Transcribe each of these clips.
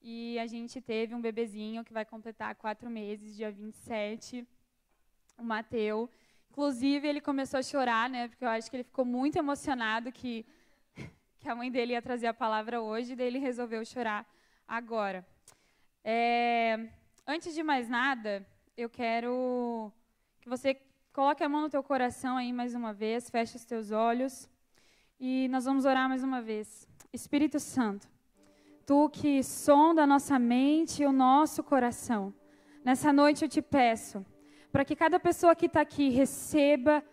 E a gente teve um bebezinho que vai completar 4 meses, dia 27, o Mateu. Inclusive, ele começou a chorar, né? Porque eu acho que ele ficou muito emocionado que a mãe dele ia trazer a palavra hoje, e daí ele resolveu chorar agora. Antes de mais nada, eu quero que você coloque a mão no teu coração aí mais uma vez, feche os teus olhos e nós vamos orar mais uma vez. Espírito Santo, Tu que sonda a nossa mente e o nosso coração, nessa noite eu te peço, para que cada pessoa que está aqui receba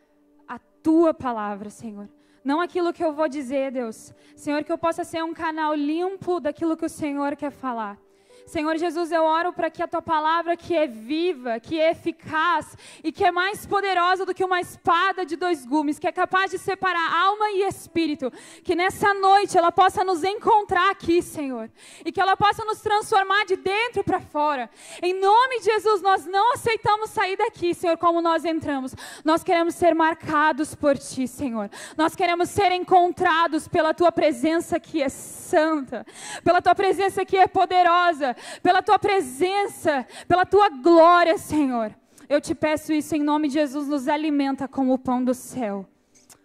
a Tua palavra, Senhor. Não aquilo que eu vou dizer, Deus. Senhor, que eu possa ser um canal limpo daquilo que o Senhor quer falar. Senhor Jesus, eu oro para que a Tua palavra, que é viva, que é eficaz e que é mais poderosa do que uma espada de 2 gumes, que é capaz de separar alma e espírito, que nessa noite ela possa nos encontrar aqui, Senhor, e que ela possa nos transformar de dentro para fora. Em nome de Jesus, nós não aceitamos sair daqui, Senhor, como nós entramos. Nós queremos ser marcados por Ti, Senhor. Nós queremos ser encontrados pela Tua presença que é santa, pela Tua presença que é poderosa, pela Tua presença, pela Tua glória, Senhor. Eu te peço isso em nome de Jesus, nos alimenta como o pão do céu.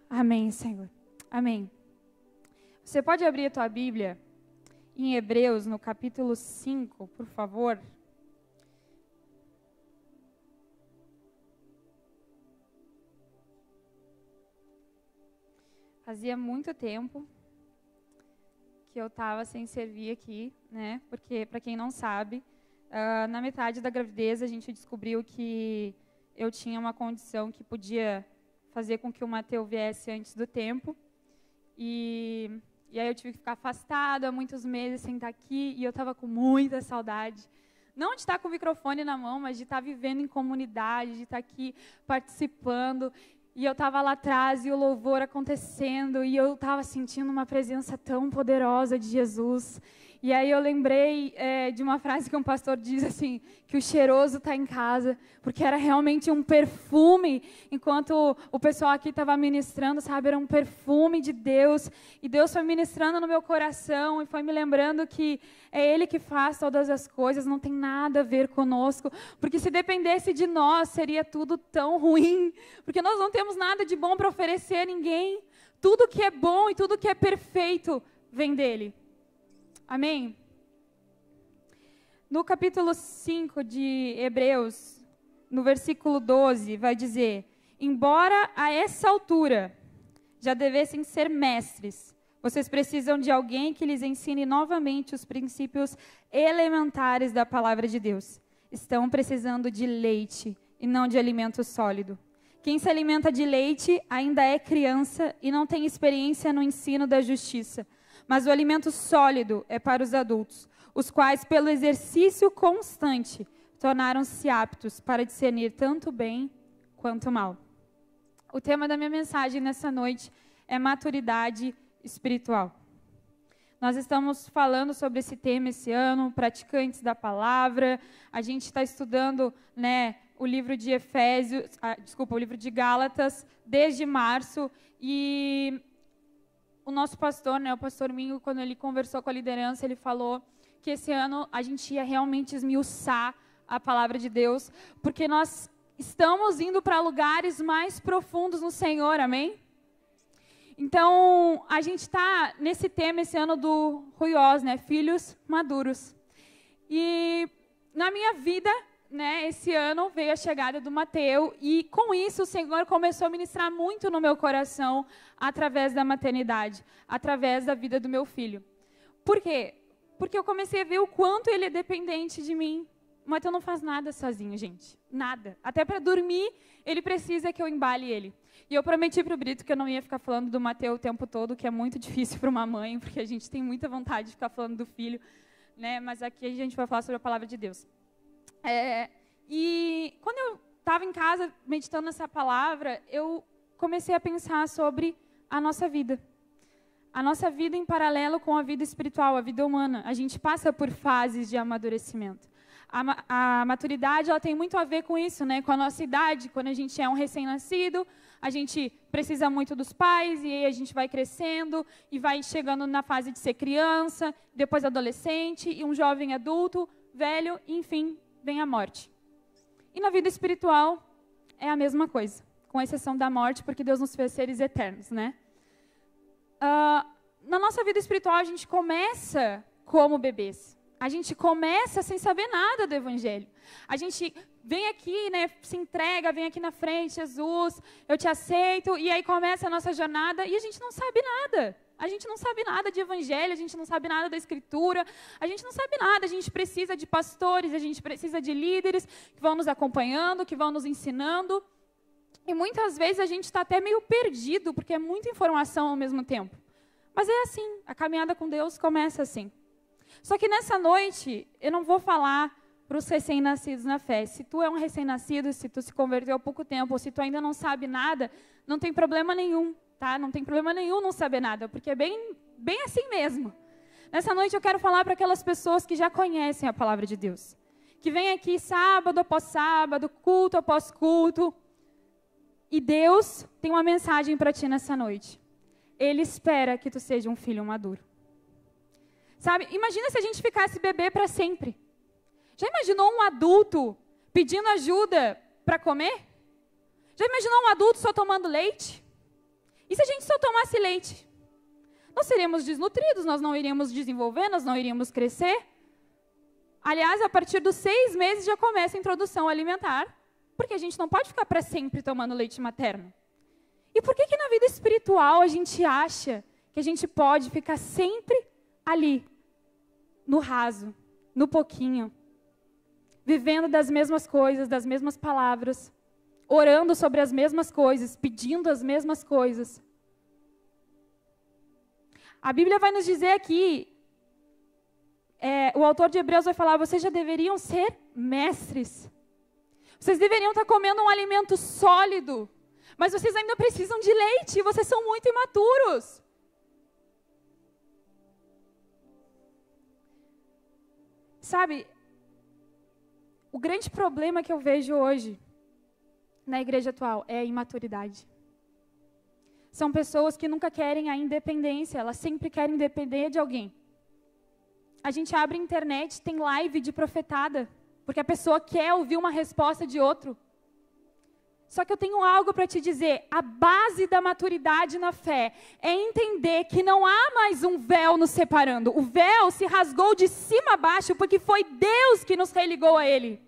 Amém, Senhor. Amém. Você pode abrir a tua Bíblia em Hebreus, no capítulo 5, por favor. Fazia muito tempo que eu estava sem servir aqui, né? Porque, para quem não sabe, na metade da gravidez a gente descobriu que eu tinha uma condição que podia fazer com que o Mateu viesse antes do tempo. E aí eu tive que ficar afastada muitos meses sem estar aqui, e eu estava com muita saudade. Não de estar com o microfone na mão, mas de estar vivendo em comunidade, de estar aqui participando. E eu estava lá atrás, e o louvor acontecendo, e eu estava sentindo uma presença tão poderosa de Jesus. E aí eu lembrei de uma frase que um pastor diz assim, que o cheiroso está em casa, porque era realmente um perfume, enquanto o pessoal aqui estava ministrando, sabe, era um perfume de Deus, e Deus foi ministrando no meu coração, e foi me lembrando que é Ele que faz todas as coisas, não tem nada a ver conosco, porque se dependesse de nós, seria tudo tão ruim, porque nós não temos nada de bom para oferecer a ninguém, tudo que é bom e tudo que é perfeito vem dEle. Amém? No capítulo 5 de Hebreus, no versículo 12, vai dizer: embora a essa altura já devessem ser mestres, vocês precisam de alguém que lhes ensine novamente os princípios elementares da palavra de Deus. Estão precisando de leite e não de alimento sólido. Quem se alimenta de leite ainda é criança e não tem experiência no ensino da justiça. Mas o alimento sólido é para os adultos, os quais, pelo exercício constante, tornaram-se aptos para discernir tanto bem quanto mal. O tema da minha mensagem nessa noite é maturidade espiritual. Nós estamos falando sobre esse tema esse ano, praticantes da palavra. A gente está estudando, né, o livro de o livro de Gálatas, desde março, e o nosso pastor, né, o pastor Mingo, quando ele conversou com a liderança, ele falou que esse ano a gente ia realmente esmiuçar a palavra de Deus, porque nós estamos indo para lugares mais profundos no Senhor, amém? Então, a gente está nesse tema esse ano do Ruiós, né, filhos maduros. E na minha vida, né, esse ano veio a chegada do Mateu, e com isso o Senhor começou a ministrar muito no meu coração através da maternidade, através da vida do meu filho. Por quê? Porque eu comecei a ver o quanto ele é dependente de mim. O Mateu não faz nada sozinho, gente, nada. Até para dormir, ele precisa que eu embale ele. E eu prometi para o Brito que eu não ia ficar falando do Mateu o tempo todo, que é muito difícil para uma mãe, porque a gente tem muita vontade de ficar falando do filho, né? Mas aqui a gente vai falar sobre a palavra de Deus. E quando eu estava em casa meditando nessa palavra, eu comecei a pensar sobre a nossa vida. A nossa vida em paralelo com a vida espiritual, a vida humana. A gente passa por fases de amadurecimento. A maturidade, ela tem muito a ver com isso, né? Com a nossa idade. Quando a gente é um recém-nascido, a gente precisa muito dos pais, e aí a gente vai crescendo, e vai chegando na fase de ser criança, depois adolescente, e um jovem adulto, velho, e, enfim, vem a morte. E na vida espiritual, é a mesma coisa, com exceção da morte, porque Deus nos fez seres eternos, né? Na nossa vida espiritual, a gente começa como bebês. A gente começa sem saber nada do Evangelho. A gente vem aqui, né, se entrega, vem aqui na frente, Jesus, eu te aceito, e aí começa a nossa jornada e a gente não sabe nada. A gente não sabe nada de Evangelho, a gente não sabe nada da Escritura, a gente não sabe nada. A gente precisa de pastores, a gente precisa de líderes que vão nos acompanhando, que vão nos ensinando. E muitas vezes a gente está até meio perdido, porque é muita informação ao mesmo tempo. Mas é assim, a caminhada com Deus começa assim. Só que nessa noite, eu não vou falar para os recém-nascidos na fé. Se tu é um recém-nascido, se tu se converteu há pouco tempo, ou se tu ainda não sabe nada, não tem problema nenhum, tá? Não tem problema nenhum não saber nada, porque é bem assim mesmo. Nessa noite eu quero falar para aquelas pessoas que já conhecem a palavra de Deus, que vêm aqui sábado após sábado, culto após culto, e Deus tem uma mensagem para ti nessa noite. Ele espera que tu seja um filho maduro. Sabe, imagina se a gente ficasse bebê para sempre. Já imaginou um adulto pedindo ajuda para comer? Já imaginou um adulto só tomando leite? E se a gente só tomasse leite? Nós seríamos desnutridos, nós não iríamos desenvolver, nós não iríamos crescer. Aliás, a partir dos 6 meses já começa a introdução alimentar, porque a gente não pode ficar para sempre tomando leite materno. E por que na vida espiritual a gente acha que a gente pode ficar sempre ali, no raso, no pouquinho, vivendo das mesmas coisas, das mesmas palavras, orando sobre as mesmas coisas, pedindo as mesmas coisas? A Bíblia vai nos dizer aqui, o autor de Hebreus vai falar, vocês já deveriam ser mestres. Vocês deveriam estar comendo um alimento sólido, mas vocês ainda precisam de leite, vocês são muito imaturos. Sabe, o grande problema que eu vejo hoje na igreja atual é a imaturidade. São pessoas que nunca querem a independência, elas sempre querem depender de alguém. A gente abre a internet, tem live de profetada, porque a pessoa quer ouvir uma resposta de outro. Só que eu tenho algo para te dizer, a base da maturidade na fé é entender que não há mais um véu nos separando. O véu se rasgou de cima a baixo porque foi Deus que nos religou a Ele.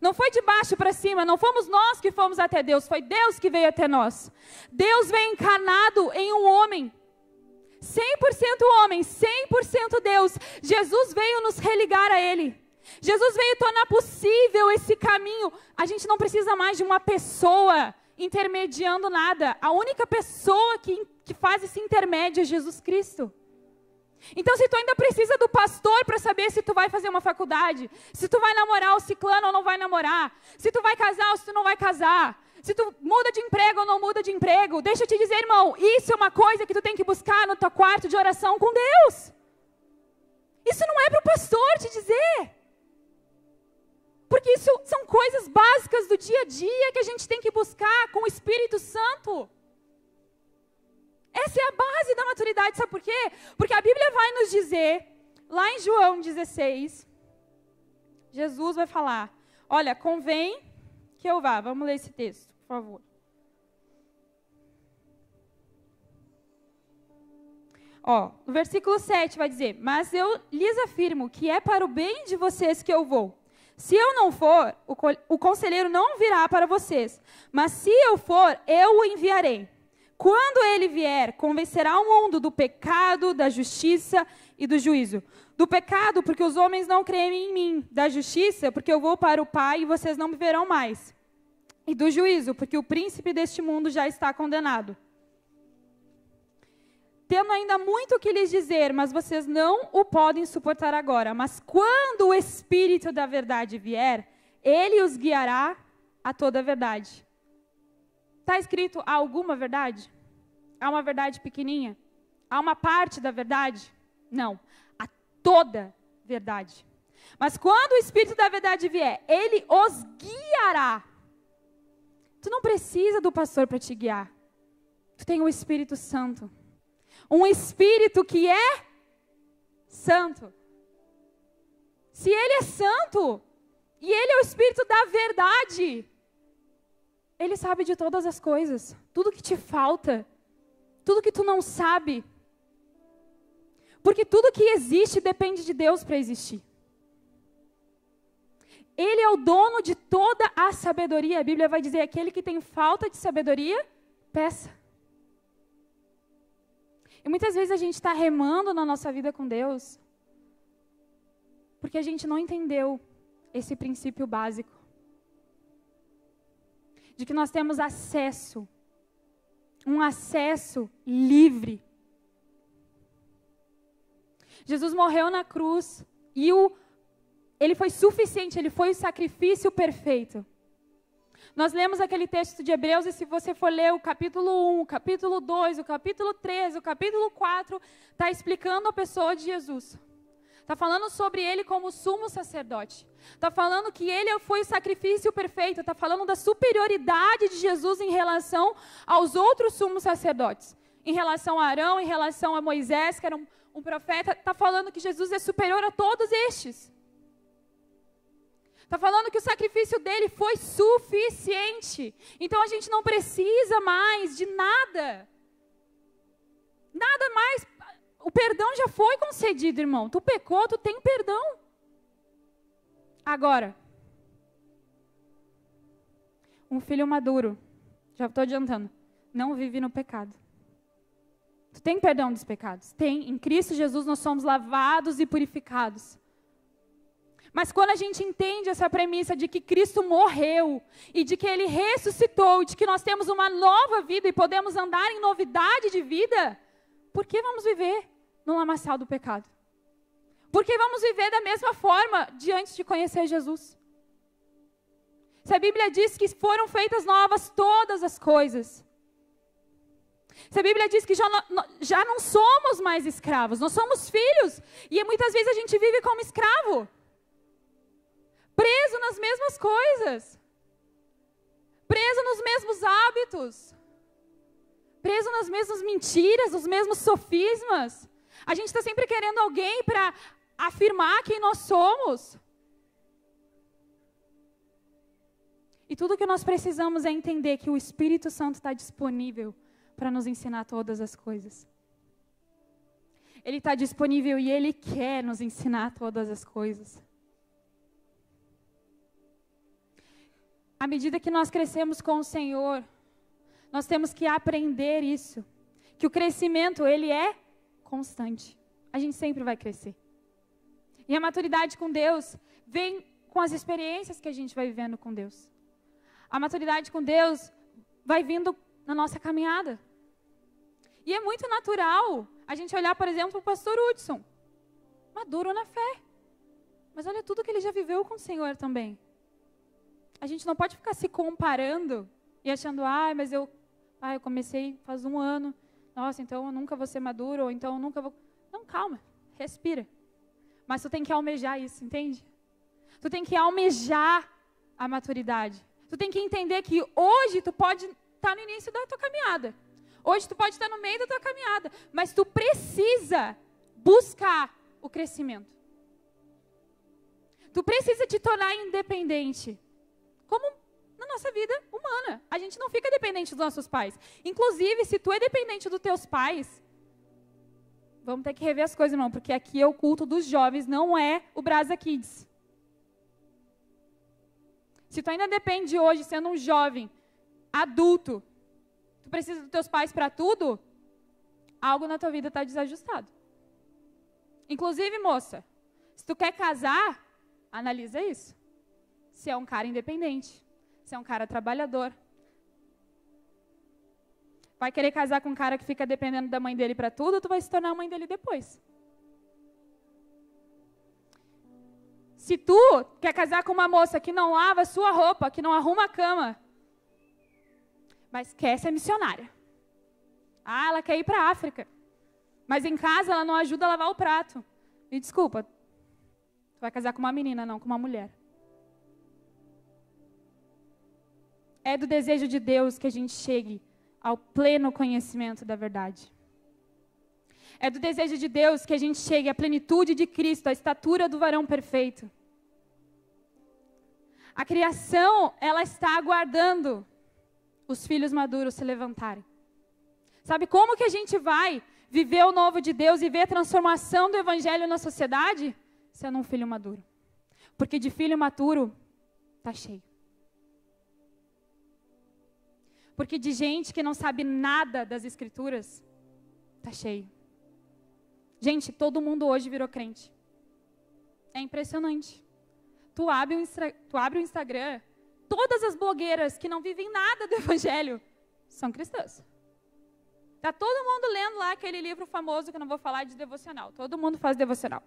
Não foi de baixo para cima, não fomos nós que fomos até Deus, foi Deus que veio até nós. Deus veio encarnado em um homem, 100% homem, 100% Deus. Jesus veio nos religar a Ele. Jesus veio tornar possível esse caminho. A gente não precisa mais de uma pessoa intermediando nada. A única pessoa que faz esse intermédio é Jesus Cristo. Então, se tu ainda precisa do pastor para saber se tu vai fazer uma faculdade, se tu vai namorar o ciclano ou não vai namorar, se tu vai casar ou se tu não vai casar, se tu muda de emprego ou não muda de emprego, deixa eu te dizer, irmão, isso é uma coisa que tu tem que buscar no teu quarto de oração com Deus. Isso não é para o pastor te dizer. Porque isso são coisas básicas do dia a dia que a gente tem que buscar com o Espírito Santo. Essa é a base da maturidade, sabe por quê? Porque a Bíblia vai nos dizer, lá em João 16, Jesus vai falar, olha, convém que eu vá. Vamos ler esse texto, por favor. No versículo 7 vai dizer, mas eu lhes afirmo que é para o bem de vocês que eu vou. Se eu não for, o conselheiro não virá para vocês. Mas se eu for, eu o enviarei. Quando ele vier, convencerá o mundo do pecado, da justiça e do juízo. Do pecado, porque os homens não creem em mim. Da justiça, porque eu vou para o Pai e vocês não me verão mais. E do juízo, porque o príncipe deste mundo já está condenado. Tendo ainda muito o que lhes dizer, mas vocês não o podem suportar agora. Mas quando o Espírito da verdade vier, ele os guiará a toda a verdade. Está escrito, há alguma verdade? Há uma verdade pequenininha? Há uma parte da verdade? Não. Há toda verdade. Mas quando o Espírito da verdade vier, ele os guiará. Tu não precisa do pastor para te guiar. Tu tem o Espírito Santo. Um Espírito que é santo. Se ele é santo, e ele é o Espírito da verdade, ele sabe de todas as coisas. Tudo que te falta, tudo que tu não sabe. Porque tudo que existe depende de Deus para existir. Ele é o dono de toda a sabedoria. A Bíblia vai dizer, aquele que tem falta de sabedoria, peça. E muitas vezes a gente está remando na nossa vida com Deus, porque a gente não entendeu esse princípio básico. De que nós temos acesso, um acesso livre. Jesus morreu na cruz e ele foi suficiente, ele foi o sacrifício perfeito. Nós lemos aquele texto de Hebreus e se você for ler o capítulo 1, o capítulo 2, o capítulo 3, o capítulo 4, está explicando a pessoa de Jesus. Está falando sobre ele como sumo sacerdote. Está falando que ele foi o sacrifício perfeito. Está falando da superioridade de Jesus em relação aos outros sumos sacerdotes. Em relação a Arão, em relação a Moisés, que era um profeta. Está falando que Jesus é superior a todos estes. Está falando que o sacrifício dele foi suficiente. Então a gente não precisa mais de nada. Nada mais. O perdão já foi concedido, irmão. Tu pecou, tu tem perdão. Agora, um filho maduro, já estou adiantando, não vive no pecado. Tu tem perdão dos pecados? Tem. Em Cristo Jesus nós somos lavados e purificados. Mas quando a gente entende essa premissa de que Cristo morreu e de que Ele ressuscitou, de que nós temos uma nova vida e podemos andar em novidade de vida, por que vamos viver no lamaçal do pecado? Por que vamos viver da mesma forma diante de conhecer Jesus? Se a Bíblia diz que foram feitas novas todas as coisas. Se a Bíblia diz que já não somos mais escravos, nós somos filhos. E muitas vezes a gente vive como escravo. Preso nas mesmas coisas. Preso nos mesmos hábitos. Preso nas mesmas mentiras, nos mesmos sofismas. A gente está sempre querendo alguém para afirmar quem nós somos. E tudo que nós precisamos é entender que o Espírito Santo está disponível para nos ensinar todas as coisas. Ele está disponível e Ele quer nos ensinar todas as coisas. À medida que nós crescemos com o Senhor, nós temos que aprender isso. Que o crescimento, ele é constante. A gente sempre vai crescer. E a maturidade com Deus vem com as experiências que a gente vai vivendo com Deus. A maturidade com Deus vai vindo na nossa caminhada. E é muito natural a gente olhar, por exemplo, para o pastor Hudson. Maduro na fé. Mas olha tudo que ele já viveu com o Senhor também. A gente não pode ficar se comparando e achando, mas eu comecei faz 1 ano. Nossa, então eu nunca vou ser maduro, ou então eu nunca vou... Não, calma, respira. Mas tu tem que almejar isso, entende? Tu tem que almejar a maturidade. Tu tem que entender que hoje tu pode estar no início da tua caminhada. Hoje tu pode estar no meio da tua caminhada. Mas tu precisa buscar o crescimento. Tu precisa te tornar independente. Como na nossa vida humana. A gente não fica dependente dos nossos pais. Inclusive, se tu é dependente dos teus pais, vamos ter que rever as coisas, irmão, porque aqui é o culto dos jovens, não é o Brasa Kids. Se tu ainda depende hoje, sendo um jovem, adulto, tu precisa dos teus pais para tudo, algo na tua vida está desajustado. Inclusive, moça, se tu quer casar, analisa isso. Se é um cara independente, se é um cara trabalhador. Vai querer casar com um cara que fica dependendo da mãe dele para tudo, ou tu vai se tornar a mãe dele depois? Se tu quer casar com uma moça que não lava a sua roupa, que não arruma a cama, mas quer ser missionária. Ela quer ir para a África. Mas em casa ela não ajuda a lavar o prato. Me desculpa. Tu vai casar com uma menina, não com uma mulher. É do desejo de Deus que a gente chegue ao pleno conhecimento da verdade. É do desejo de Deus que a gente chegue à plenitude de Cristo, à estatura do varão perfeito. A criação, ela está aguardando os filhos maduros se levantarem. Sabe como que a gente vai viver o novo de Deus e ver a transformação do evangelho na sociedade? Sendo um filho maduro. Porque de filho maturo, está cheio. Porque de gente que não sabe nada das escrituras, está cheio. Gente, todo mundo hoje virou crente. É impressionante. Tu abre o Instagram, todas as blogueiras que não vivem nada do evangelho são cristãs. Está todo mundo lendo lá aquele livro famoso, que eu não vou falar, de devocional. Todo mundo faz devocional.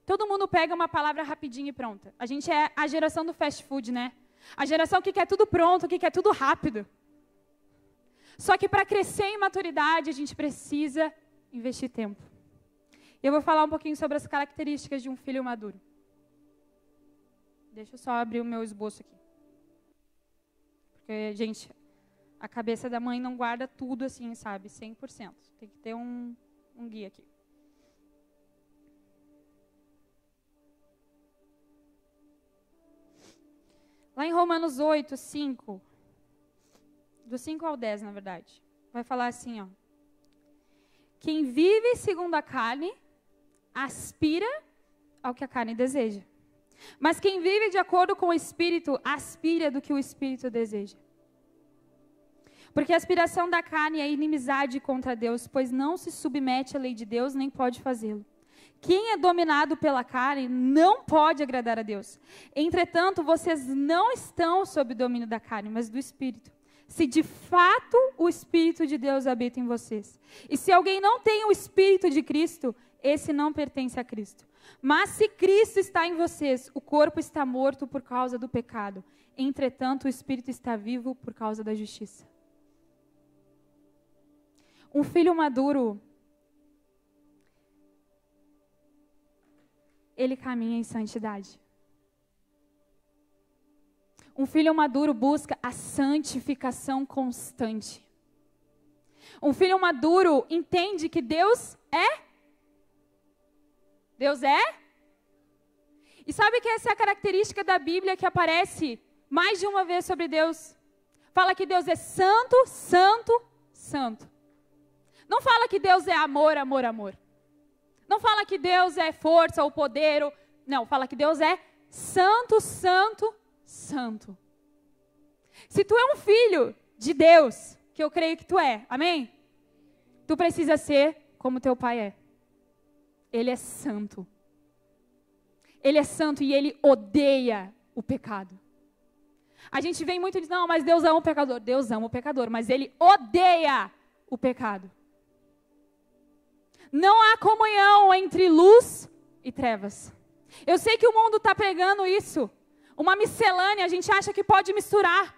Todo mundo pega uma palavra rapidinho e pronta. A gente é a geração do fast food, né? A geração que quer tudo pronto, que quer tudo rápido. Só que para crescer em maturidade, a gente precisa investir tempo. E eu vou falar um pouquinho sobre as características de um filho maduro. Deixa eu só abrir o meu esboço aqui. Porque, gente, a cabeça da mãe não guarda tudo assim, sabe? 100%. Tem que ter um guia aqui. Lá em Romanos 8, 5, do 5 ao 10, na verdade, vai falar assim, ó. Quem vive segundo a carne, aspira ao que a carne deseja. Mas quem vive de acordo com o Espírito, aspira do que o Espírito deseja. Porque a aspiração da carne é inimizade contra Deus, pois não se submete à lei de Deus, nem pode fazê-lo. Quem é dominado pela carne não pode agradar a Deus. Entretanto, vocês não estão sob o domínio da carne, mas do Espírito. Se de fato o Espírito de Deus habita em vocês. E se alguém não tem o Espírito de Cristo, esse não pertence a Cristo. Mas se Cristo está em vocês, o corpo está morto por causa do pecado. Entretanto, o Espírito está vivo por causa da justiça. Um filho maduro, ele caminha em santidade. Um filho maduro busca a santificação constante. Um filho maduro entende que Deus é. Deus é. E sabe que essa é a característica da Bíblia que aparece mais de uma vez sobre Deus? Fala que Deus é santo, santo, santo. Não fala que Deus é amor, amor, amor. Não fala que Deus é força ou poder. Não, fala que Deus é santo, santo, santo. Se tu é um filho de Deus, que eu creio que tu é, amém? Tu precisa ser como teu pai é. Ele é santo. Ele é santo e ele odeia o pecado. A gente vem muito e diz, não, mas Deus ama o pecador. Deus ama o pecador, mas ele odeia o pecado. Não há comunhão entre luz e trevas. Eu sei que o mundo está pregando isso. Uma miscelânea, a gente acha que pode misturar.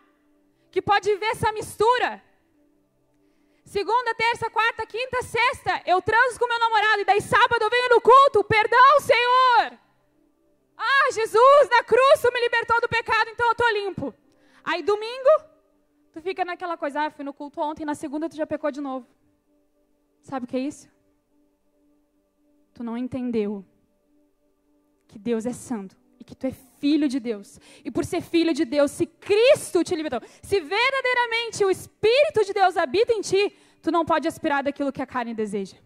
Que pode viver essa mistura. Segunda, terça, quarta, quinta, sexta, eu transo com meu namorado. E daí sábado eu venho no culto. Perdão, Senhor. Ah, Jesus, na cruz tu me libertou do pecado, então eu estou limpo. Aí domingo, tu fica naquela coisa. Ah, fui no culto ontem, na segunda tu já pecou de novo. Sabe o que é isso? Tu não entendeu que Deus é santo e que tu é filho de Deus. E por ser filho de Deus, se Cristo te libertou, se verdadeiramente o Espírito de Deus habita em ti, tu não pode aspirar daquilo que a carne deseja.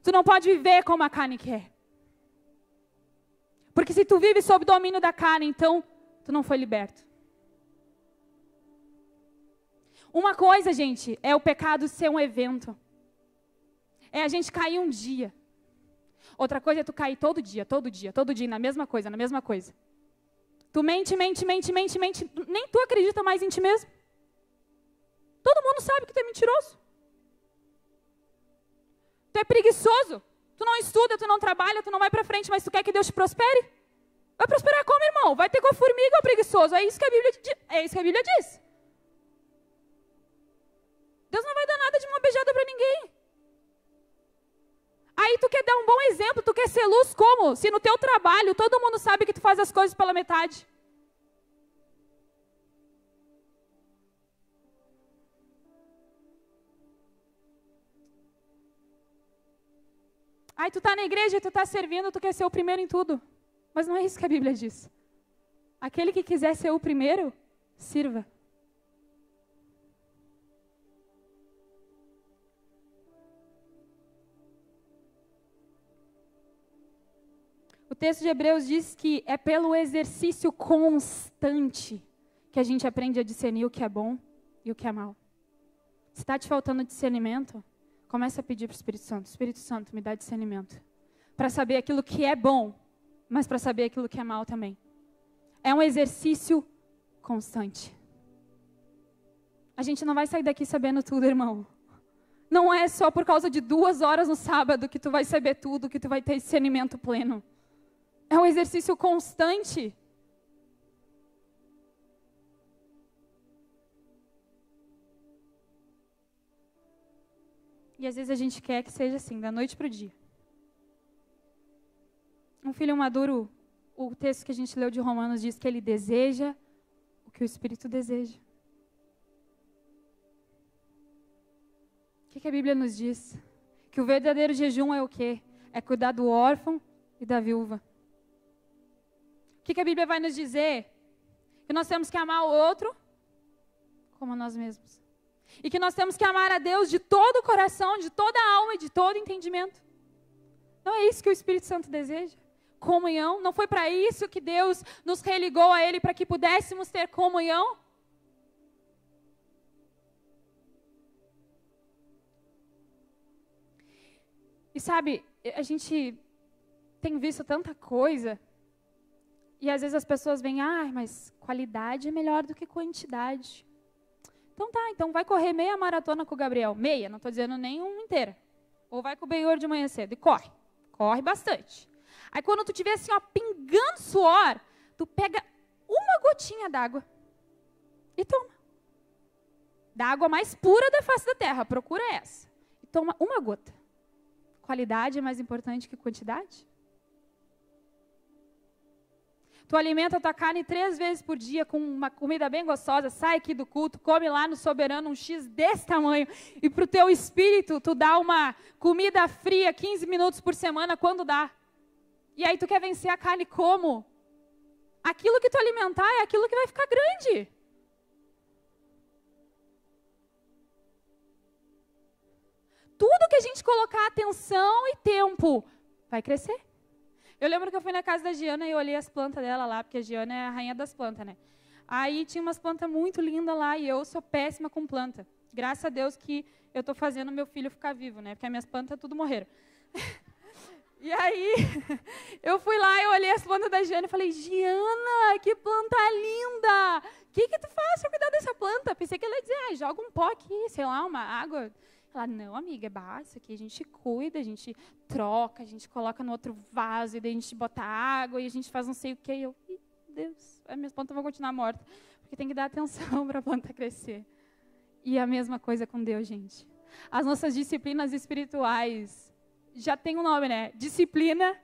Tu não pode viver como a carne quer. Porque se tu vive sob domínio da carne, então tu não foi liberto. Uma coisa, gente, é o pecado ser um evento. É a gente cair um dia. Outra coisa é tu cair todo dia, na mesma coisa, na mesma coisa. Tu mente, nem tu acredita mais em ti mesmo. Todo mundo sabe que tu é mentiroso. Tu é preguiçoso. Tu não estuda, tu não trabalha, tu não vai pra frente, mas tu quer que Deus te prospere? Vai prosperar como, irmão? Vai ter com a formiga ou preguiçoso? É isso que a Bíblia diz. Deus não vai dar nada de uma beijada pra ninguém. dar um bom exemplo. Tu quer ser luz como? Se no teu trabalho todo mundo sabe que tu faz as coisas pela metade. Aí tu tá na igreja, tu tá servindo, tu quer ser o primeiro em tudo. Mas não é isso que a Bíblia diz. Aquele que quiser ser o primeiro, sirva. O texto de Hebreus diz que é pelo exercício constante que a gente aprende a discernir o que é bom e o que é mal. Se está te faltando discernimento, comece a pedir para o Espírito Santo. Espírito Santo, me dá discernimento. Para saber aquilo que é bom, mas para saber aquilo que é mal também. É um exercício constante. A gente não vai sair daqui sabendo tudo, irmão. Não é só por causa de 2 horas no sábado que tu vai saber tudo, que tu vai ter discernimento pleno. É um exercício constante. E às vezes a gente quer que seja assim, da noite para o dia. Um filho maduro, o texto que a gente leu de Romanos diz que ele deseja o que o Espírito deseja. O que a Bíblia nos diz? Que o verdadeiro jejum é o quê? É cuidar do órfão e da viúva. O que a Bíblia vai nos dizer? Que nós temos que amar o outro como nós mesmos. E que nós temos que amar a Deus de todo o coração, de toda a alma e de todo o entendimento. Não é isso que o Espírito Santo deseja? Comunhão? Não foi para isso que Deus nos religou a Ele, para que pudéssemos ter comunhão? E sabe, a gente tem visto tanta coisa, e às vezes as pessoas vêm, mas qualidade é melhor do que quantidade. Então tá, então vai correr meia maratona com o Gabriel. Meia, não estou dizendo nenhuma inteira. Ou vai com o Benhor de manhã cedo e corre. Corre bastante. Aí quando tu estiver assim, pingando suor, tu pega uma gotinha d'água e toma. Da água mais pura da face da terra, procura essa. E toma uma gota. Qualidade é mais importante que quantidade? Tu alimenta a tua carne 3 vezes por dia com uma comida bem gostosa, sai aqui do culto, come lá no Soberano um X desse tamanho, e para o teu espírito tu dá uma comida fria 15 minutos por semana, quando dá. E aí tu quer vencer a carne como? Aquilo que tu alimentar é aquilo que vai ficar grande. Tudo que a gente colocar atenção e tempo vai crescer. Eu lembro que eu fui na casa da Giana e eu olhei as plantas dela lá, porque a Giana é a rainha das plantas, né? Aí tinha umas plantas muito lindas lá e eu sou péssima com planta. Graças a Deus que eu estou fazendo meu filho ficar vivo, né? Porque as minhas plantas tudo morreram. E aí, eu fui lá e olhei as plantas da Giana e falei, Giana, que planta linda! O que tu faz para cuidar dessa planta? Pensei que ela ia dizer, joga um pó aqui, sei lá, uma água. Ela, não, amiga, é isso aqui a gente cuida, a gente troca, a gente coloca no outro vaso, e daí a gente bota água, e a gente faz não sei o quê. E eu, Deus, as minhas plantas vão continuar mortas, porque tem que dar atenção para a planta crescer. E a mesma coisa com Deus, gente. As nossas disciplinas espirituais, já tem um nome, né? Disciplina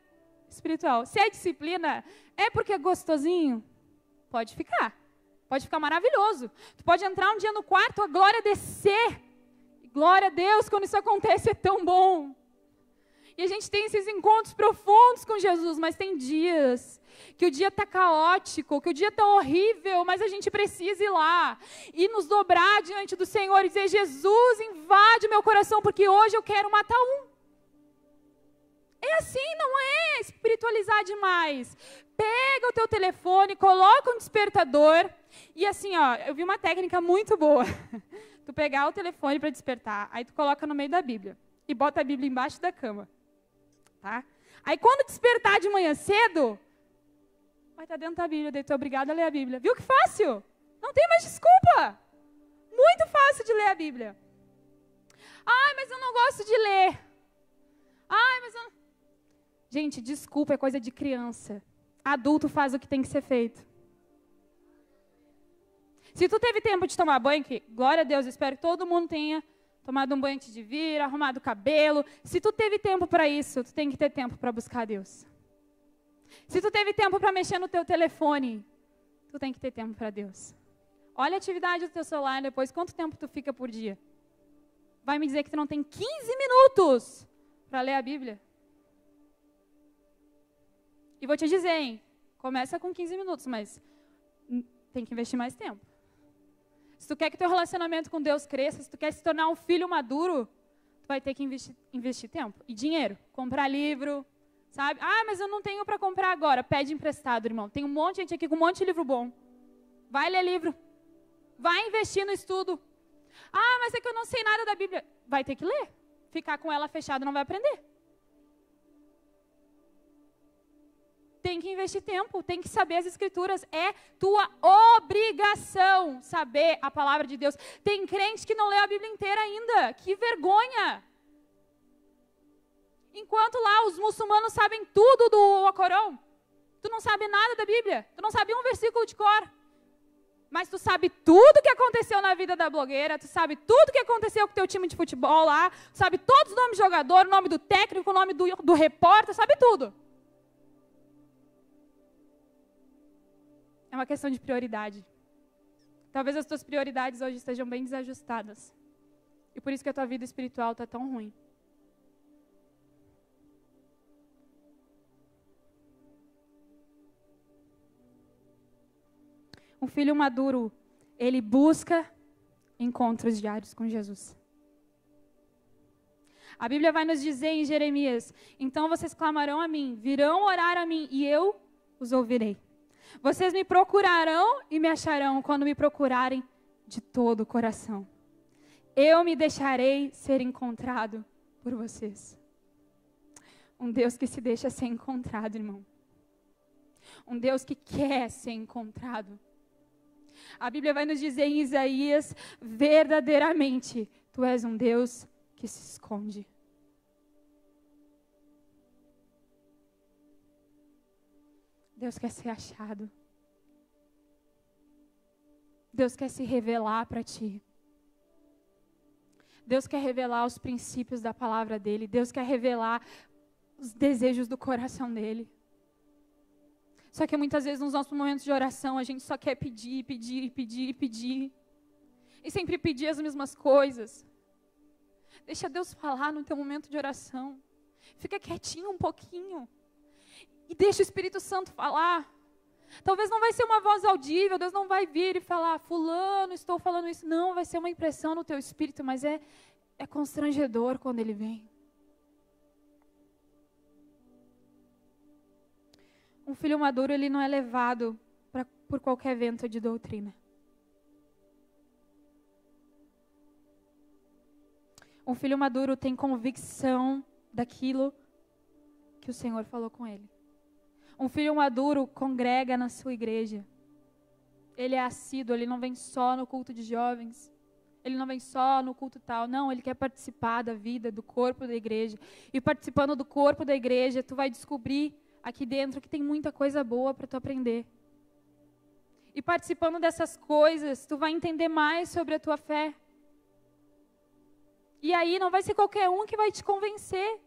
espiritual. Se é disciplina, é porque é gostosinho? Pode ficar maravilhoso. Tu pode entrar um dia no quarto, a glória descer. Glória a Deus, quando isso acontece é tão bom. E a gente tem esses encontros profundos com Jesus, mas tem dias que o dia está caótico, que o dia está horrível, mas a gente precisa ir lá e nos dobrar diante do Senhor e dizer, Jesus, invade o meu coração, porque hoje eu quero matar um. É assim, não é espiritualizar demais. Pega o teu telefone, coloca um despertador e assim, eu vi uma técnica muito boa. Tu pegar o telefone para despertar, aí tu coloca no meio da Bíblia e bota a Bíblia embaixo da cama, tá? Aí quando despertar de manhã cedo, vai estar dentro da Bíblia, daí tu é obrigado a ler a Bíblia. Viu que fácil? Não tem mais desculpa. Muito fácil de ler a Bíblia. Mas eu não gosto de ler. Mas eu não... Gente, desculpa, é coisa de criança. Adulto faz o que tem que ser feito. Se tu teve tempo de tomar banho, que, glória a Deus, espero que todo mundo tenha tomado um banho antes de vir, arrumado o cabelo. Se tu teve tempo para isso, tu tem que ter tempo para buscar Deus. Se tu teve tempo para mexer no teu telefone, tu tem que ter tempo para Deus. Olha a atividade do teu celular depois, quanto tempo tu fica por dia? Vai me dizer que tu não tem 15 minutos para ler a Bíblia? E vou te dizer, hein? Começa com 15 minutos, mas tem que investir mais tempo. Se tu quer que teu relacionamento com Deus cresça, se tu quer se tornar um filho maduro, tu vai ter que investir tempo. E dinheiro, comprar livro, sabe? Ah, mas eu não tenho para comprar agora. Pede emprestado, irmão. Tem um monte de gente aqui com um monte de livro bom. Vai ler livro. Vai investir no estudo. Ah, mas é que eu não sei nada da Bíblia. Vai ter que ler. Ficar com ela fechada não vai aprender. Tem que investir tempo, tem que saber as Escrituras. É tua obrigação saber a palavra de Deus. Tem crente que não lê a Bíblia inteira ainda. Que vergonha! Enquanto lá os muçulmanos sabem tudo do Alcorão, tu não sabe nada da Bíblia. Tu não sabe um versículo de cor. Mas tu sabe tudo o que aconteceu na vida da blogueira, tu sabe tudo o que aconteceu com o teu time de futebol lá, tu sabe todos os nomes do jogador, o nome do técnico, o nome do repórter, sabe tudo. É uma questão de prioridade. Talvez as tuas prioridades hoje estejam bem desajustadas. E por isso que a tua vida espiritual está tão ruim. Um filho maduro, ele busca encontros diários com Jesus. A Bíblia vai nos dizer em Jeremias: então vocês clamarão a mim, virão orar a mim e eu os ouvirei. Vocês me procurarão e me acharão quando me procurarem de todo o coração. Eu me deixarei ser encontrado por vocês. Um Deus que se deixa ser encontrado, irmão. Um Deus que quer ser encontrado. A Bíblia vai nos dizer em Isaías: verdadeiramente, tu és um Deus que se esconde. Deus quer ser achado. Deus quer se revelar para ti. Deus quer revelar os princípios da palavra dele. Deus quer revelar os desejos do coração dele. Só que muitas vezes nos nossos momentos de oração a gente só quer pedir. E sempre pedir as mesmas coisas. Deixa Deus falar no teu momento de oração. Fica quietinho um pouquinho. E deixa o Espírito Santo falar. Talvez não vai ser uma voz audível, Deus não vai vir e falar: fulano, estou falando isso. Não, vai ser uma impressão no teu espírito, mas é constrangedor quando ele vem. Um filho maduro, ele não é levado por qualquer vento de doutrina. Um filho maduro tem convicção daquilo que o Senhor falou com ele. Um filho maduro congrega na sua igreja. Ele é assíduo, ele não vem só no culto de jovens. Ele não vem só no culto tal. Não, ele quer participar da vida, do corpo da igreja. E participando do corpo da igreja, tu vai descobrir aqui dentro que tem muita coisa boa para tu aprender. E participando dessas coisas, tu vai entender mais sobre a tua fé. E aí não vai ser qualquer um que vai te convencer.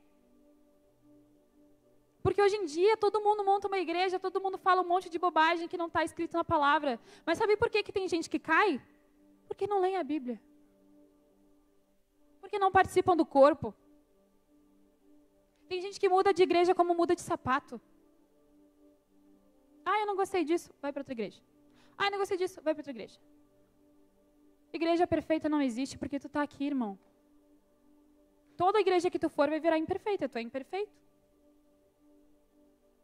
Porque hoje em dia todo mundo monta uma igreja, todo mundo fala um monte de bobagem que não está escrito na palavra. Mas sabe por que tem gente que cai? Porque não leem a Bíblia. Porque não participam do corpo. Tem gente que muda de igreja como muda de sapato. Ah, eu não gostei disso, vai para outra igreja. Ah, eu não gostei disso, vai para outra igreja. Igreja perfeita não existe porque tu está aqui, irmão. Toda igreja que tu for vai virar imperfeita, tu é imperfeito.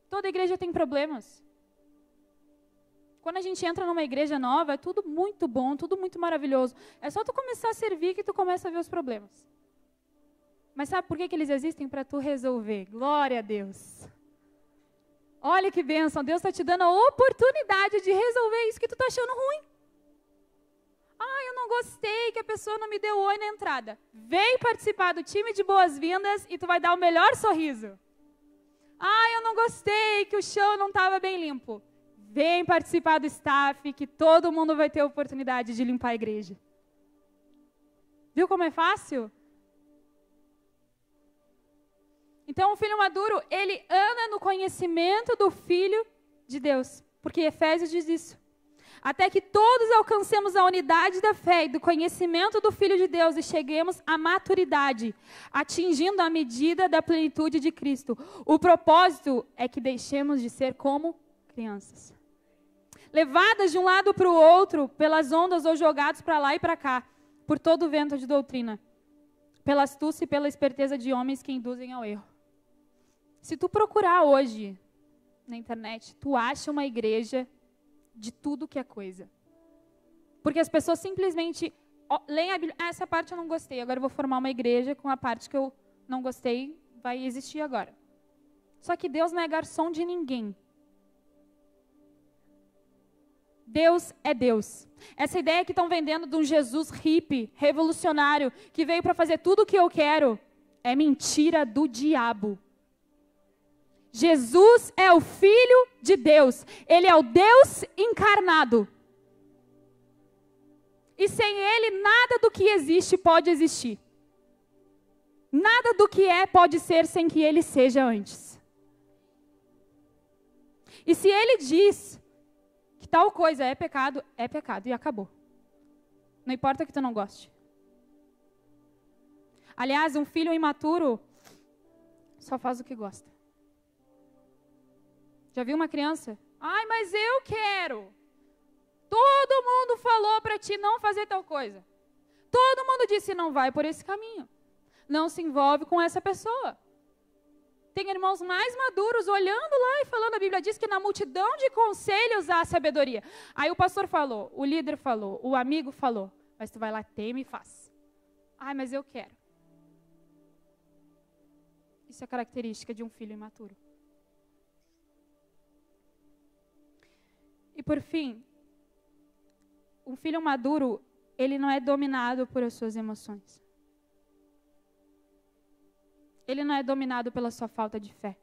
Toda igreja tem problemas. Quando a gente entra numa igreja nova, é tudo muito bom, tudo muito maravilhoso. É só tu começar a servir que tu começa a ver os problemas. Mas sabe por que eles existem? Para tu resolver. Glória a Deus. Olha que bênção, Deus está te dando a oportunidade de resolver isso que tu está achando ruim. Ah, eu não gostei que a pessoa não me deu oi na entrada. Vem participar do time de boas-vindas e tu vai dar o melhor sorriso. Ah, eu não gostei que o chão não estava bem limpo. Vem participar do staff, que todo mundo vai ter a oportunidade de limpar a igreja. Viu como é fácil? Então, o filho maduro, ele anda no conhecimento do Filho de Deus. Porque Efésios diz isso. Até que todos alcancemos a unidade da fé e do conhecimento do Filho de Deus e cheguemos à maturidade, atingindo a medida da plenitude de Cristo. O propósito é que deixemos de ser como crianças, levadas de um lado para o outro pelas ondas ou jogados para lá e para cá, por todo o vento de doutrina, pela astúcia e pela esperteza de homens que induzem ao erro. Se tu procurar hoje na internet, tu acha uma igreja de tudo que é coisa. Porque as pessoas simplesmente leem a Bíblia. Essa parte eu não gostei, agora eu vou formar uma igreja com a parte que eu não gostei, vai existir agora. Só que Deus não é garçom de ninguém. Deus é Deus. Essa ideia que estão vendendo de um Jesus hippie, revolucionário, que veio para fazer tudo o que eu quero, é mentira do diabo. Jesus é o Filho de Deus. Ele é o Deus encarnado. E sem Ele, nada do que existe pode existir. Nada do que é pode ser sem que Ele seja antes. E se Ele diz que tal coisa é pecado e acabou. Não importa que tu não goste. Aliás, um filho imaturo só faz o que gosta. Já viu uma criança? Ai, mas eu quero. Todo mundo falou para ti não fazer tal coisa. Todo mundo disse não vai por esse caminho. Não se envolve com essa pessoa. Tem irmãos mais maduros olhando lá e falando, a Bíblia diz que na multidão de conselhos há sabedoria. Aí o pastor falou, o líder falou, o amigo falou, mas tu vai lá, teme e faz. Ai, mas eu quero. Isso é característica de um filho imaturo. E por fim, um filho maduro, ele não é dominado por as suas emoções. Ele não é dominado pela sua falta de fé.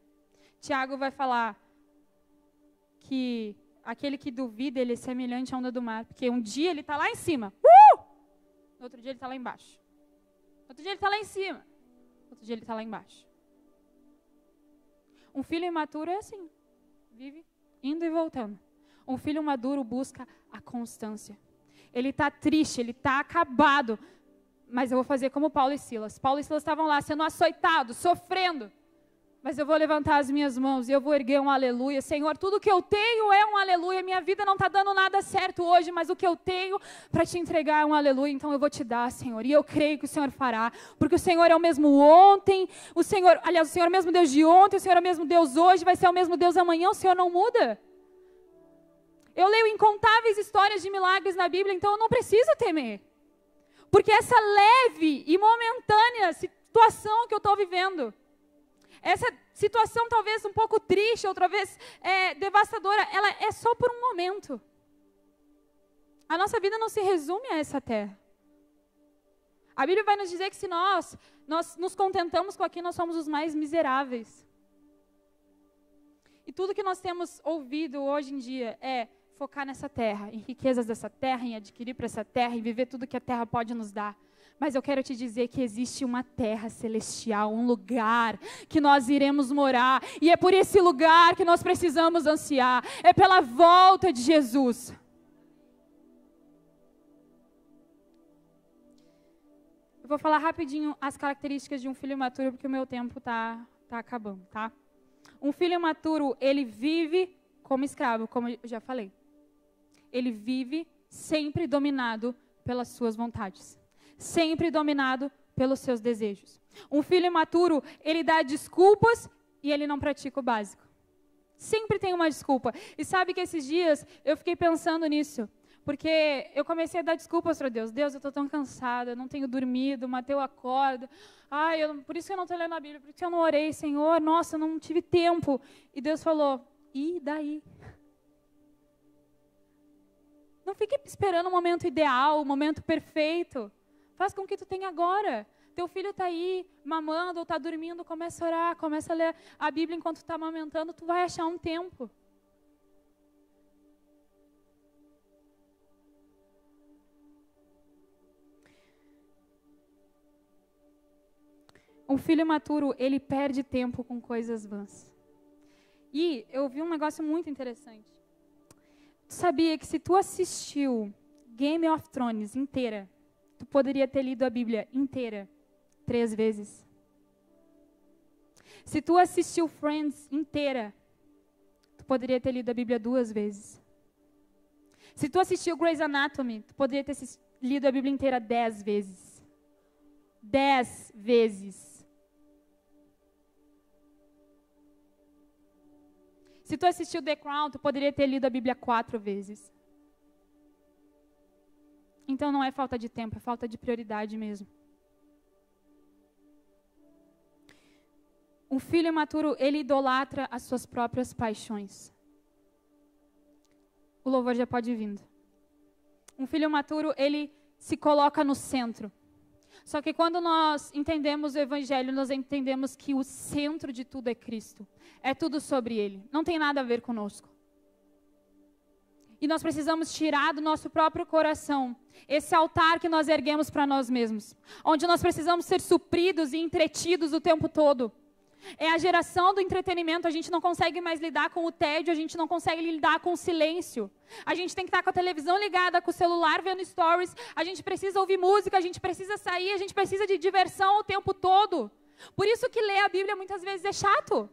Tiago vai falar que aquele que duvida, ele é semelhante à onda do mar. Porque um dia ele está lá em cima. No outro dia ele está lá embaixo. No outro dia ele está lá em cima. No outro dia ele está lá embaixo. Um filho imaturo é assim. Vive indo e voltando. Um filho maduro busca a constância. Ele está triste, ele está acabado. Mas eu vou fazer como Paulo e Silas. Paulo e Silas estavam lá sendo açoitados, sofrendo. Mas eu vou levantar as minhas mãos e eu vou erguer um aleluia. Senhor, tudo que eu tenho é um aleluia. Minha vida não está dando nada certo hoje, mas o que eu tenho para te entregar é um aleluia. Então eu vou te dar, Senhor. E eu creio que o Senhor fará. Porque o Senhor é o mesmo ontem. O Senhor é o mesmo Deus de ontem. O Senhor é o mesmo Deus hoje. Vai ser o mesmo Deus amanhã. O Senhor não muda. Eu leio incontáveis histórias de milagres na Bíblia, então eu não preciso temer. Porque essa leve e momentânea situação que eu estou vivendo, essa situação talvez um pouco triste, outra vez devastadora, ela é só por um momento. A nossa vida não se resume a essa terra. A Bíblia vai nos dizer que se nós nos contentamos com aqui, nós somos os mais miseráveis. E tudo que nós temos ouvido hoje em dia é focar nessa terra, em riquezas dessa terra, em adquirir para essa terra, em viver tudo que a terra pode nos dar. Mas eu quero te dizer que existe uma terra celestial, um lugar que nós iremos morar. E é por esse lugar que nós precisamos ansiar. É pela volta de Jesus. Eu vou falar rapidinho as características de um filho imaturo, porque o meu tempo tá acabando, tá? Um filho imaturo, ele vive como escravo, como eu já falei. Ele vive sempre dominado pelas suas vontades. Sempre dominado pelos seus desejos. Um filho imaturo, ele dá desculpas e ele não pratica o básico. Sempre tem uma desculpa. E sabe que esses dias eu fiquei pensando nisso. Porque eu comecei a dar desculpas para Deus. Deus, eu estou tão cansada, eu não tenho dormido, o Mateus acorda. Por isso que eu não estou lendo a Bíblia, por isso que eu não orei, Senhor. Nossa, eu não tive tempo. E Deus falou, e daí? Não fique esperando o momento ideal, o momento perfeito. Faz com o que tu tem agora. Teu filho está aí, mamando ou está dormindo, começa a orar, começa a ler a Bíblia enquanto está amamentando, tu vai achar um tempo. Um filho imaturo, ele perde tempo com coisas vãs. E eu vi um negócio muito interessante. Tu sabia que se tu assistiu Game of Thrones inteira, tu poderia ter lido a Bíblia inteira 3 vezes? Se tu assistiu Friends inteira, tu poderia ter lido a Bíblia 2 vezes. Se tu assistiu Grey's Anatomy, tu poderia ter lido a Bíblia inteira 10 vezes. 10 vezes. Se tu assistiu The Crown, tu poderia ter lido a Bíblia 4 vezes. Então não é falta de tempo, é falta de prioridade mesmo. Um filho imaturo, ele idolatra as suas próprias paixões. O louvor já pode ir vindo. Um filho imaturo, ele se coloca no centro. Só que quando nós entendemos o Evangelho, nós entendemos que o centro de tudo é Cristo. É tudo sobre Ele. Não tem nada a ver conosco. E nós precisamos tirar do nosso próprio coração esse altar que nós erguemos para nós mesmos. Onde nós precisamos ser supridos e entretidos o tempo todo. É a geração do entretenimento, a gente não consegue mais lidar com o tédio, a gente não consegue lidar com o silêncio. A gente tem que estar com a televisão ligada, com o celular vendo stories, a gente precisa ouvir música, a gente precisa sair, a gente precisa de diversão o tempo todo. Por isso que ler a Bíblia muitas vezes é chato.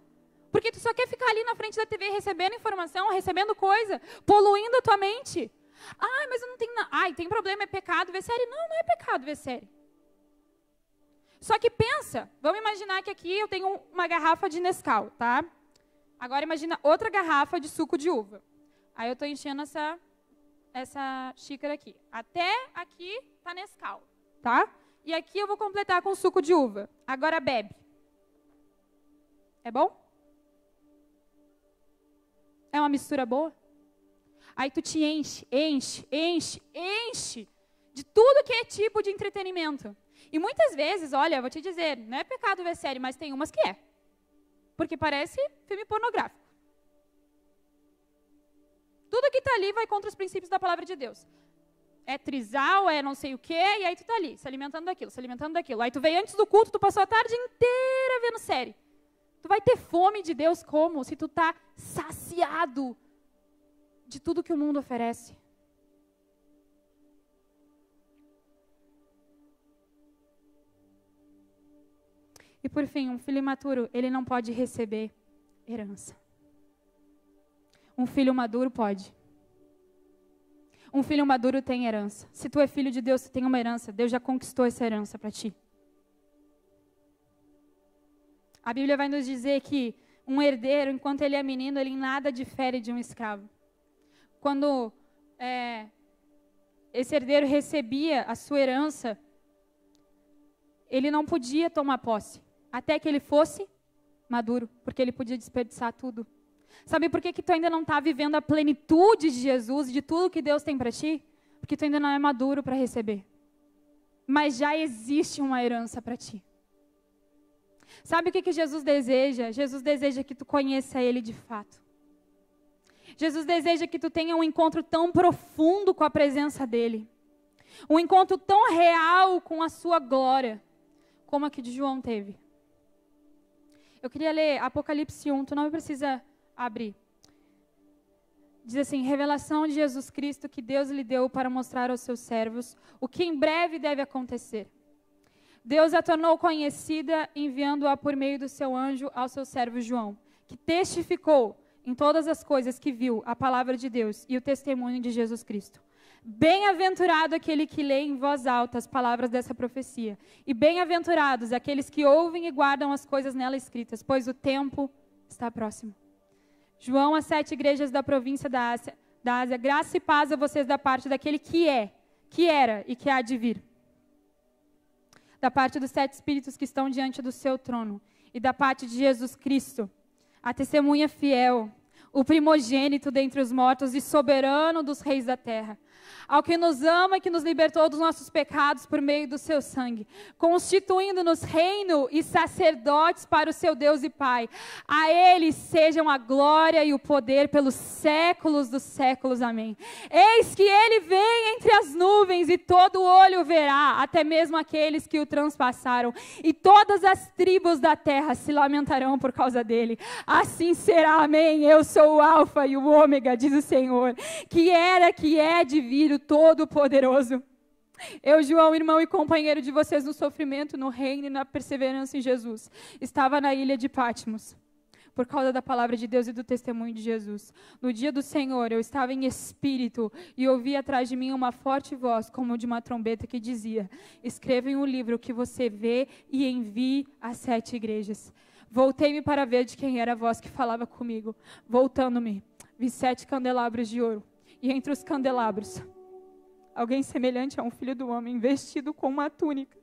Porque tu só quer ficar ali na frente da TV recebendo informação, recebendo coisa, poluindo a tua mente. Ai, mas eu não tenho nada. Ai, tem problema, é pecado ver série. Não, não é pecado ver série. Só que pensa, vamos imaginar que aqui eu tenho uma garrafa de Nescau, tá? Agora imagina outra garrafa de suco de uva. Aí eu estou enchendo essa xícara aqui. Até aqui tá Nescau, tá? E aqui eu vou completar com suco de uva. Agora bebe. É bom? É uma mistura boa? Aí tu te enche de tudo que é tipo de entretenimento. E muitas vezes, olha, vou te dizer, não é pecado ver série, mas tem umas que é. Porque parece filme pornográfico. Tudo que está ali vai contra os princípios da palavra de Deus. É trisal, é não sei o quê, e aí tu está ali, se alimentando daquilo, se alimentando daquilo. Aí tu veio antes do culto, tu passou a tarde inteira vendo série. Tu vai ter fome de Deus como? Se tu está saciado de tudo que o mundo oferece. E por fim, um filho imaturo, ele não pode receber herança. Um filho maduro pode. Um filho maduro tem herança. Se tu é filho de Deus, tu tem uma herança. Deus já conquistou essa herança para ti. A Bíblia vai nos dizer que um herdeiro, enquanto ele é menino, ele em nada difere de um escravo. Quando esse herdeiro recebia a sua herança, ele não podia tomar posse. Até que ele fosse maduro, porque ele podia desperdiçar tudo. Sabe por que tu ainda não está vivendo a plenitude de Jesus, de tudo que Deus tem para ti? Porque tu ainda não é maduro para receber. Mas já existe uma herança para ti. Sabe o que Jesus deseja? Jesus deseja que tu conheça Ele de fato. Jesus deseja que tu tenha um encontro tão profundo com a presença dEle. Um encontro tão real com a sua glória, como a que de João teve. Eu queria ler Apocalipse 1, tu não precisa abrir. Diz assim: revelação de Jesus Cristo que Deus lhe deu para mostrar aos seus servos o que em breve deve acontecer. Deus a tornou conhecida enviando-a por meio do seu anjo ao seu servo João, que testificou em todas as coisas que viu a palavra de Deus e o testemunho de Jesus Cristo. Bem-aventurado aquele que lê em voz alta as palavras dessa profecia, e bem-aventurados aqueles que ouvem e guardam as coisas nela escritas, pois o tempo está próximo. João, às 7 igrejas da província da Ásia, graça e paz a vocês da parte daquele que é, que era e que há de vir. Da parte dos 7 espíritos que estão diante do seu trono, e da parte de Jesus Cristo, a testemunha fiel, o primogênito dentre os mortos e soberano dos reis da terra, ao que nos ama e que nos libertou dos nossos pecados por meio do seu sangue, constituindo-nos reino e sacerdotes para o seu Deus e Pai. A Ele sejam a glória e o poder pelos séculos dos séculos. Amém. Eis que Ele vem entre as nuvens e todo olho o verá, até mesmo aqueles que o transpassaram, e todas as tribos da terra se lamentarão por causa dele. Assim será, amém. Eu sou o Alfa e o Ômega, diz o Senhor, que era, que é de vir, o Todo-Poderoso. Eu, João, irmão e companheiro de vocês no sofrimento, no reino e na perseverança em Jesus, estava na ilha de Patmos, por causa da palavra de Deus e do testemunho de Jesus. No dia do Senhor, eu estava em espírito e ouvi atrás de mim uma forte voz, como de uma trombeta, que dizia: escreva em um livro o que você vê e envie às 7 igrejas. Voltei-me para ver de quem era a voz que falava comigo. Voltando-me, vi 7 candelabros de ouro, e entre os candelabros, alguém semelhante a um filho do homem, vestido com uma túnica,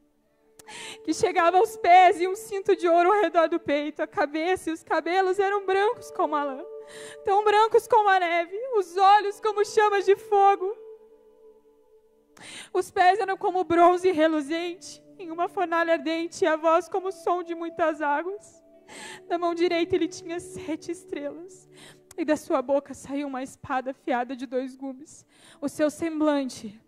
que chegava aos pés, e um cinto de ouro ao redor do peito. A cabeça e os cabelos eram brancos como a lã, tão brancos como a neve, os olhos como chamas de fogo. Os pés eram como bronze reluzente, em uma fornalha ardente, e a voz como o som de muitas águas. Na mão direita ele tinha 7 estrelas, e da sua boca saiu uma espada afiada de 2 gumes. O seu semblante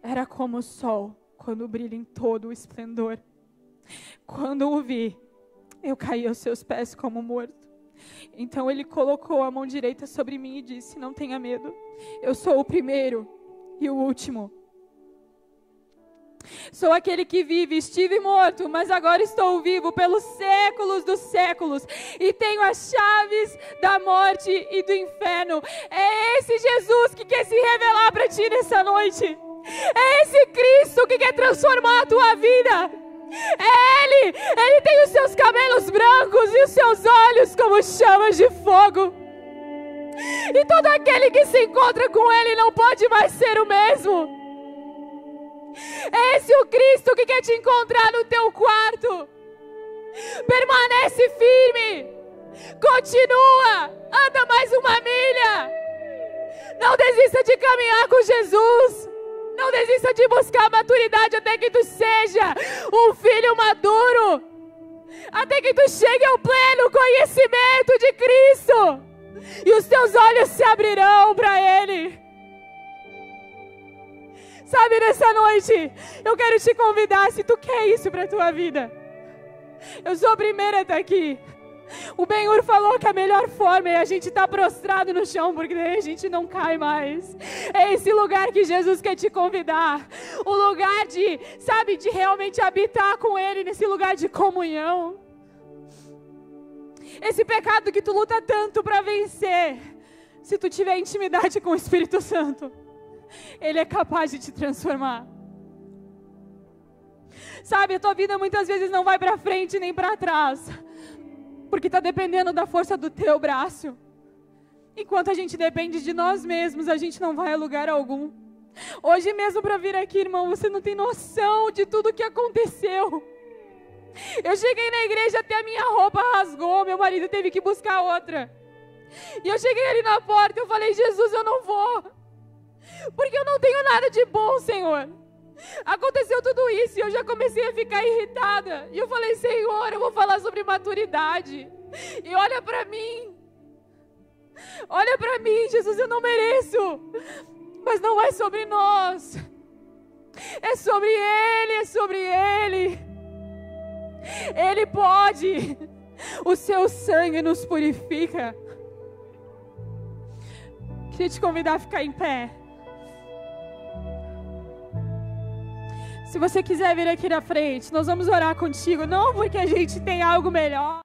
era como o sol, quando brilha em todo o esplendor. Quando o vi, eu caí aos seus pés como morto. Então ele colocou a mão direita sobre mim e disse: não tenha medo, eu sou o primeiro e o último. Sou aquele que vive, estive morto, mas agora estou vivo pelos séculos dos séculos, e tenho as chaves da morte e do inferno. É esse Jesus que quer se revelar para ti nessa noite. É esse Cristo que quer transformar a tua vida. É Ele tem os seus cabelos brancos e os seus olhos como chamas de fogo. E todo aquele que se encontra com Ele não pode mais ser o mesmo. É esse o Cristo que quer te encontrar no teu quarto. Permanece firme, continua, anda mais uma milha. Não desista de caminhar com Jesus. Não desista de buscar maturidade até que tu seja um filho maduro, até que tu chegue ao pleno conhecimento de Cristo e os teus olhos se abrirão para Ele. Sabe, nessa noite, eu quero te convidar, se tu quer isso para a tua vida. Eu sou a primeira a estar aqui. O Ben-Hur falou que a melhor forma é a gente estar prostrado no chão, porque daí a gente não cai mais. É esse lugar que Jesus quer te convidar. O lugar de, sabe, de realmente habitar com Ele, nesse lugar de comunhão. Esse pecado que tu luta tanto para vencer, se tu tiver intimidade com o Espírito Santo, Ele é capaz de te transformar. Sabe, a tua vida muitas vezes não vai para frente nem para trás, porque está dependendo da força do teu braço. Enquanto a gente depende de nós mesmos, a gente não vai a lugar algum. Hoje mesmo para vir aqui, irmão, você não tem noção de tudo o que aconteceu. Eu cheguei na igreja, até a minha roupa rasgou, meu marido teve que buscar outra. E eu cheguei ali na porta, eu falei: Jesus, eu não vou, porque eu não tenho nada de bom, Senhor. Aconteceu tudo isso e eu já comecei a ficar irritada. E eu falei: Senhor, eu vou falar sobre maturidade. E olha para mim, Jesus, eu não mereço. Mas não é sobre nós, é sobre Ele, é sobre Ele. Ele pode, o seu sangue nos purifica. Queria te convidar a ficar em pé. Se você quiser vir aqui na frente, nós vamos orar contigo, não porque a gente tem algo melhor.